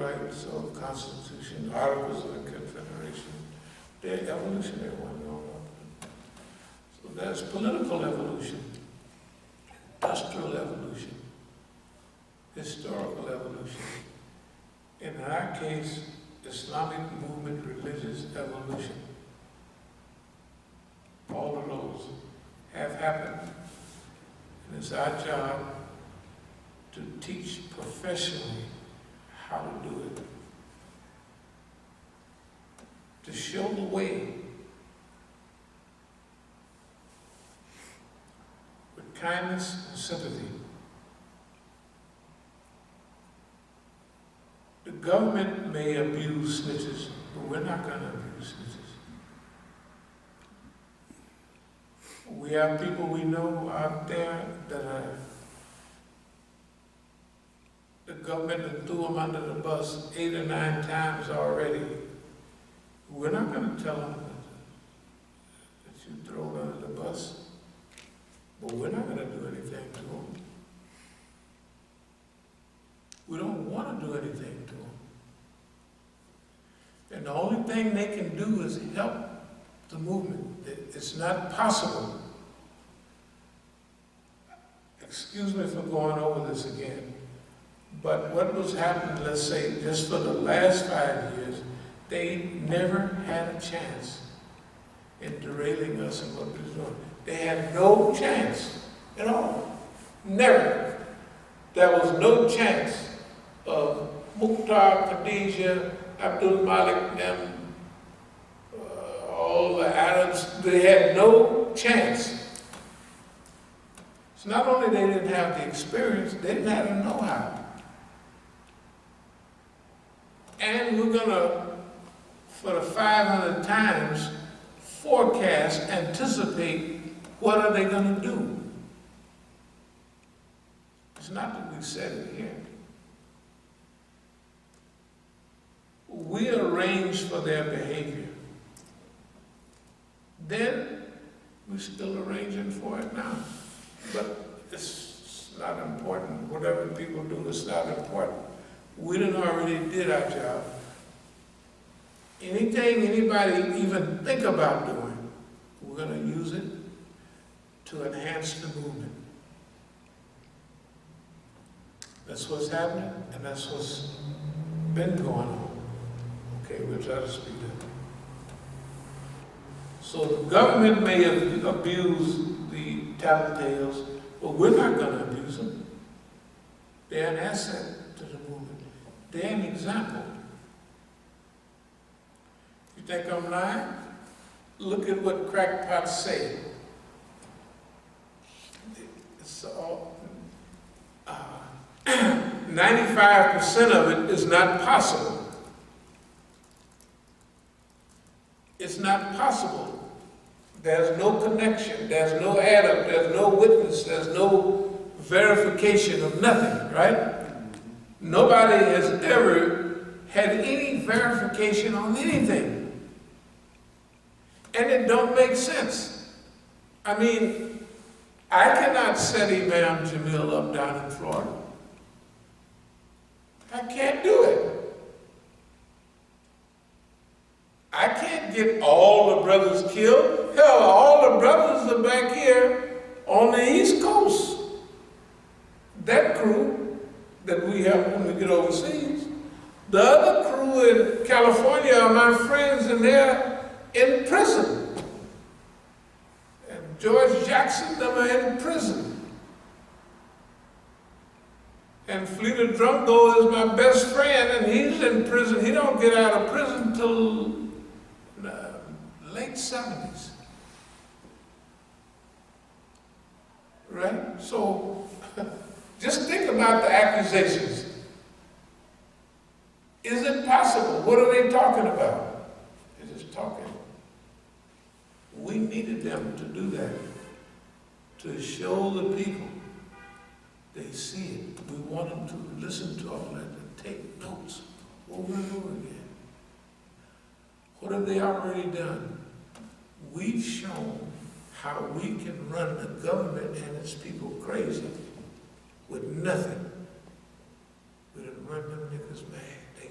Rights or Constitution, Articles of the Confederation, they're evolutionary ones. So there's political evolution, industrial evolution, historical evolution. In our case, Islamic movement, religious evolution. All of those have happened. And it's our job to teach professionally how to do it. To show the way with kindness and sympathy. The government may abuse snitches, but we're not going to abuse snitches. We have people we know out there that are, the government that threw them under the bus 8 or 9 times already. We're not going to tell them that you throw them under the bus, but we're not going to do anything to them. We don't want to do anything to them. And the only thing they can do is help the movement. It's not possible. Excuse me for going over this again, but what was happening, let's say, just for the last 5 years, they never had a chance in derailing us and what we were doing. They had no chance at all. Never. There was no chance of Mukhtar, Khadija, Abdul Malik, them, all the Arabs, they had no chance. So not only they didn't have the experience, they didn't have the know-how. And we're gonna, for the 500 times, forecast, anticipate what are they gonna do. It's not that we said it here. We arrange for their behavior. Then we're still arranging for it now. But it's not important. Whatever people do, it's not important. We done already did our job. Anything anybody even think about doing, we're going to use it to enhance the movement. That's what's happening, and that's what's been going on. Okay, we'll try to speed up. So the government may abuse the tattletales, but we're not going to abuse them. They're an asset to the movement. They're an example. You think I'm lying? Look at what crackpots say. It's all, 95% of it is not possible. It's not possible. There's no connection, there's no add up, there's no witness, there's no verification of nothing, right? Nobody has ever had any verification on anything. And it don't make sense. I mean, I cannot set Imam Jamil up down in Florida. I can't do it. I can't get all the brothers killed. Hell, all the brothers are back here on the East Coast. That crew that we have when we get overseas. The other crew in California are my friends, and they're in prison. And George Jackson, them are in prison. And Fleeta Drumgo is my best friend, and he's in prison. He don't get out of prison till late 70s. Right? So, just think about the accusations. Is it possible? What are they talking about? They're just talking. We needed them to do that, to show the people they see it. We want them to listen to all that and take notes over and over again. What have they already done? We've shown how we can run the government and its people crazy with nothing. We done run them niggas mad. They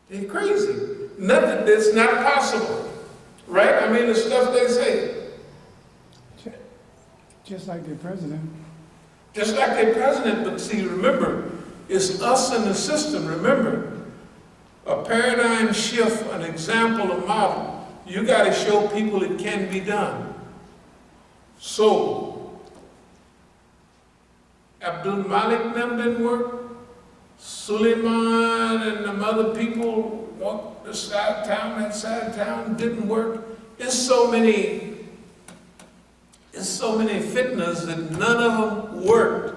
They're crazy. Nothing that's not possible. Right? I mean, the stuff they say. Just like their president. Just like their president, but see, remember, it's us and the system. Remember, a paradigm shift, an example, a model. You got to show people it can be done. So, Abdul-Malik them didn't work. Suleiman and them other people walked this side of town, that side of town, didn't work. There's so many fitnas that none of them worked.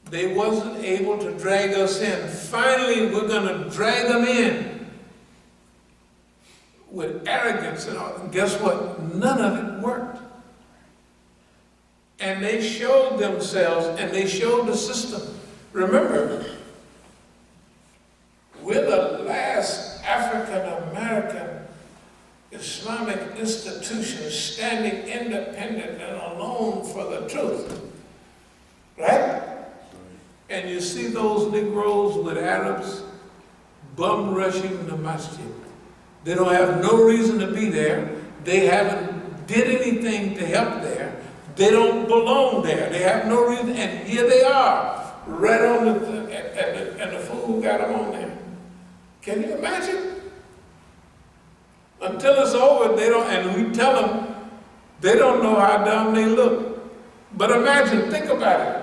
They wasn't able to drag us in. Finally, we're going to drag them in with arrogance and all. And guess what? None of it worked. And they showed themselves and they showed the system. Remember, we're the last African-American Islamic institution standing independent and alone for the truth. Right? And you see those Negroes with Arabs bum rushing the Masjid. They don't have no reason to be there. They haven't did anything to help there. They don't belong there. They have no reason. And here they are, right on and the fool got them on there. Can you imagine? Until it's over, they don't, and we tell them, they don't know how dumb they look. But imagine, think about it.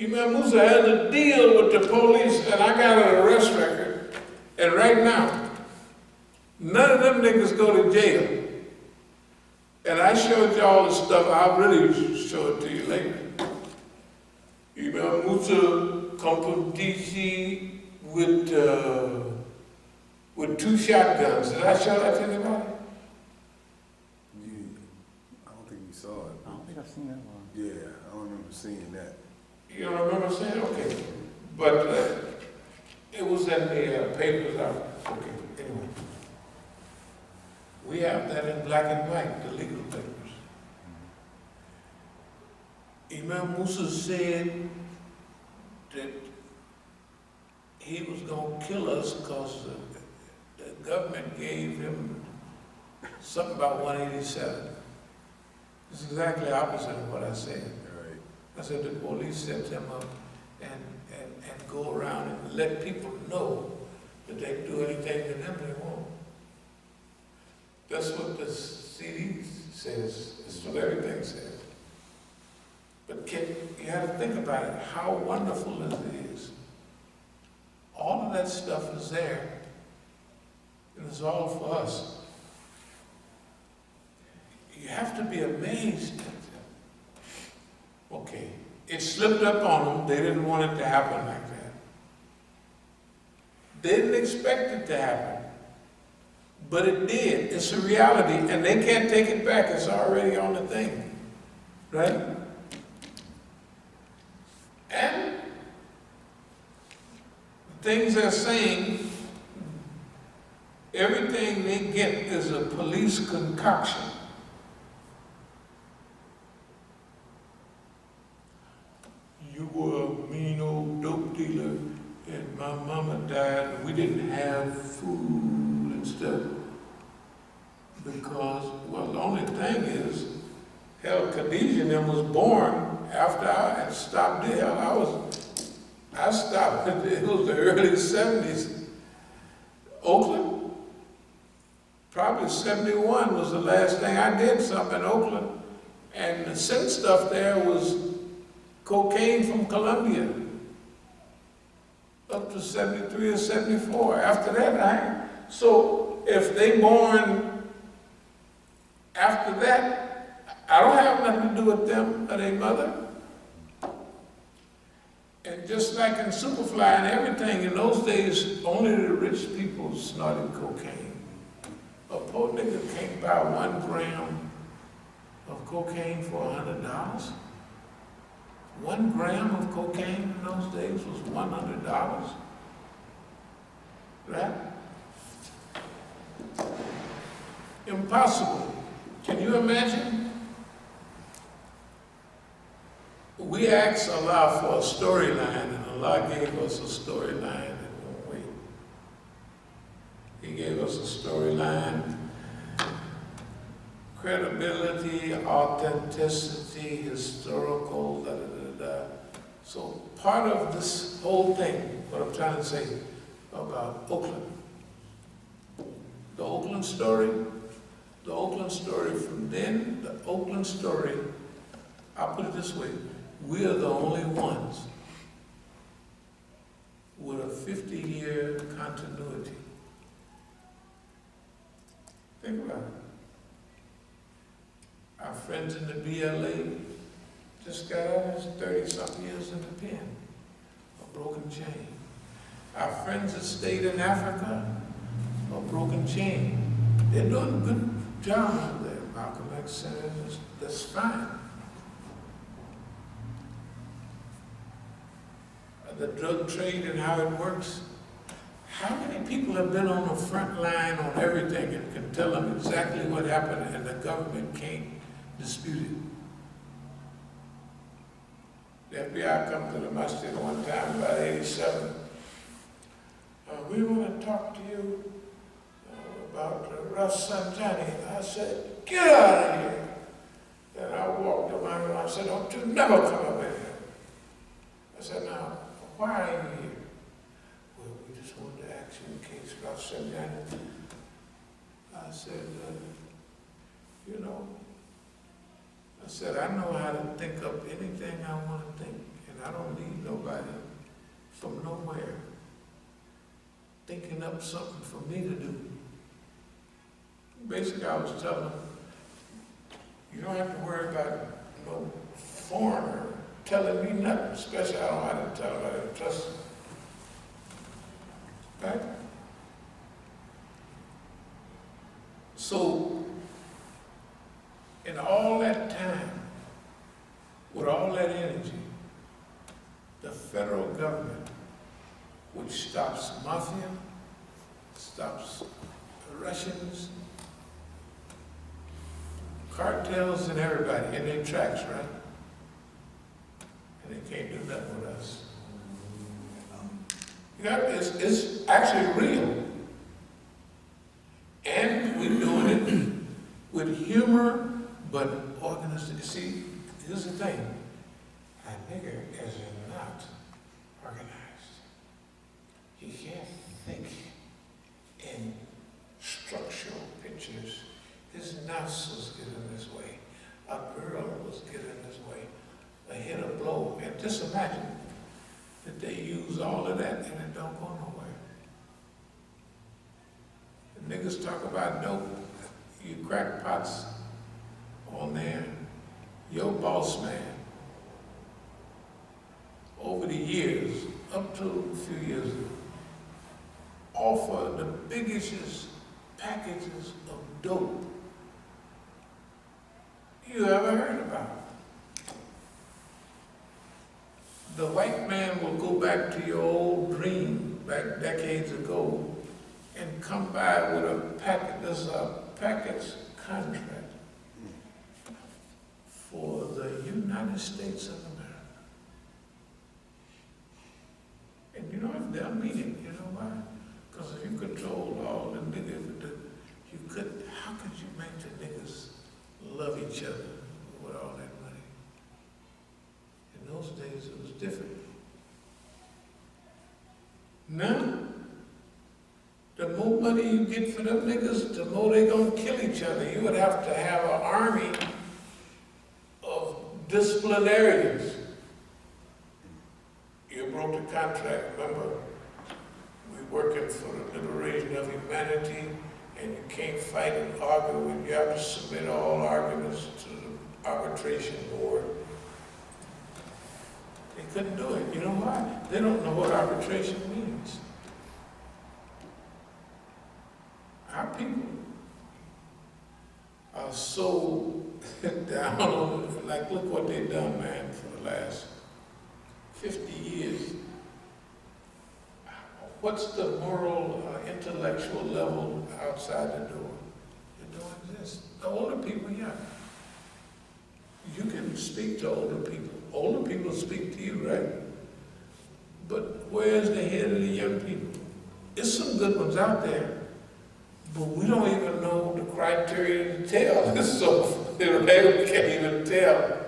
Imam Musa has a deal with the police, and I got an arrest record. And right now, none of them niggas go to jail. And I showed you all the stuff. I'll really show it to you later. Imam Musa come from D.C. with 2 shotguns. Did I show that to anybody? I don't think you saw it. I don't think I've seen that one. Yeah, I don't remember seeing that. You don't remember saying it? Okay. But it was in the papers. Okay, anyway. We have that in black and white, the legal papers. Imam Musa said that he was going to kill us because the government gave him something about 187. It's exactly opposite of what I said. Right. I said the police set him up and go around and let people know that they can do anything to them they want. That's what the CD says. That's what everything says. But you have to think about it, how wonderful it is. All of that stuff is there, and it's all for us. You have to be amazed at it. Okay, it slipped up on them. They didn't want it to happen like that. They didn't expect it to happen. But it did. It's a reality, and they can't take it back. It's already on the thing. Right? And things they're saying, everything they get is a police concoction. You were a mean old dope dealer, and my mama died, and we didn't have food and stuff. Because, well, the only thing is, hell, Khadijah and them was born after I had stopped there. I stopped, it was the early 70s. Oakland, probably 71 was the last thing I did something in Oakland. And the sin stuff there was cocaine from Colombia, up to 73 or 74. After that, so if they born after that, I don't have nothing to do with them or their mother. And just like in Superfly and everything, in those days, only the rich people snorted cocaine. A poor nigga can't buy 1 gram of cocaine for $100. 1 gram of cocaine in those days was $100. Right? Impossible. Can you imagine? we asked Allah for a storyline, and Allah gave us a storyline in one way. He gave us a storyline, credibility, authenticity, historical, da da da da. So part of this whole thing, what I'm trying to say about Oakland, the Oakland story from then, the Oakland story, I'll put it this way, we're the only ones with a 50-year continuity. Think about it. Our friends in the BLA just got out of 30-something years in the pen, a broken chain. Our friends that stayed in Africa, a broken chain. They're doing a good job over there. Malcolm X said that's fine. The drug trade and how it works. How many people have been on the front line on everything and can tell them exactly what happened and the government can't dispute it? The FBI come to the Masjid one time, about 87. We want to talk to you about Ras Sanjani. I said, get out of here. Then I walked around and I said, don't you never come up in here. I said, now, why are you here? Well, we just wanted to ask you in case Ras Sanjani. I said, you know, I said, I know how to think up anything I want to think, and I don't need nobody from nowhere thinking up something for me to do. Basically, I was telling them, you don't have to worry about no foreigner telling me nothing, especially I don't know how to tell them, I don't trust them. Right? So, in all that time, with all that energy, the federal government, which stops mafia, stops the Russians, cartels and everybody in their tracks, right? And they can't do nothing with us. It's actually real. And we're doing it with humor, but organized. See, here's the thing. A nigger is not organized. You can't think in structural pictures. His nafs was getting this way. A girl was getting this way. A hit, a blow. And just imagine that they use all of that and it don't go nowhere. The niggas talk about dope. You crackpots on there. Your boss man, over the years, up to a few years ago, offer the biggest packages of dope you ever heard about. The white man will go back to your old dream back decades ago and come by with a packet, there's a package contract for the United States of America. And you know, if they'll mean it, you know why? Because if you controlled all the niggas, you could, how could you make the niggas love each other with all that money? In those days, it was different. Now, the more money you get for them niggas, the more they gonna kill each other. You would have to have an army of disciplinarians. You broke the contract, remember? We're working for the liberation of humanity, and you can't fight and argue, and you have to submit all arguments to the arbitration board. They couldn't do it. You know why? They don't know what arbitration means. Our people are so down on it. Like, look what they've done, man, for the last 50 years. What's the moral, intellectual level outside the door? It don't exist. The older people, yeah. You can speak to older people. older people speak to you, right? But where's the head of the young people? There's some good ones out there, but we don't even know the criteria to tell. So they can't even tell.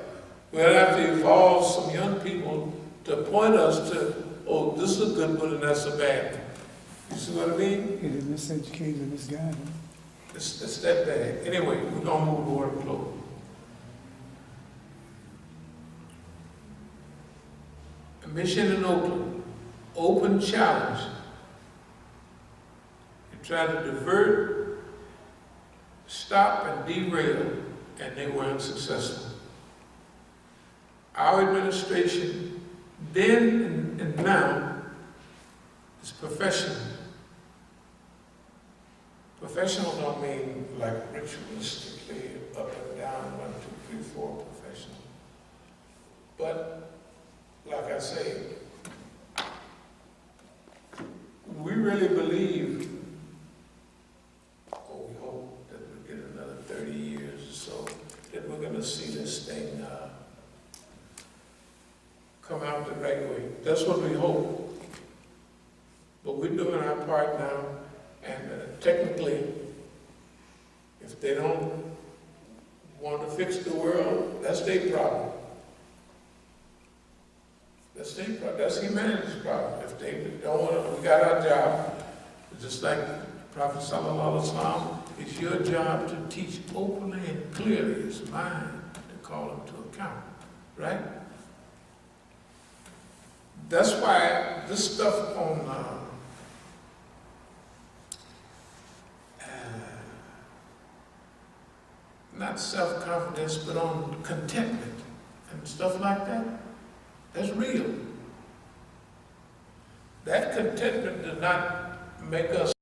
We'll have to evolve some young people to point us to, oh, this is a good one and that's a bad one. You see what I mean? It is miseducated and misguided. It's that bad. Anyway, we're gonna move forward and close. A mission in Oakland, open challenge. They tried to divert, stop, and derail, and they were unsuccessful. Our administration, then and now, is professional. Professional don't mean like ritualistically up and down, 1, 2, 3, 4, professional. But, like I say, we really believe, or we hope that we'll get another 30 years or so, that we're going to see this thing come out the right way. That's what we hope. But we're doing our part now, and technically, if they don't want to fix the world, that's their problem. That's their problem. That's humanity's problem. If they don't want to, we got our job. Just like Prophet Sallallahu Alaihi Wasallam, it's your job to teach openly and clearly. It's mine to call them to account, right? That's why this stuff on not self-confidence, but on contentment and stuff like that, that's real. That contentment does not make us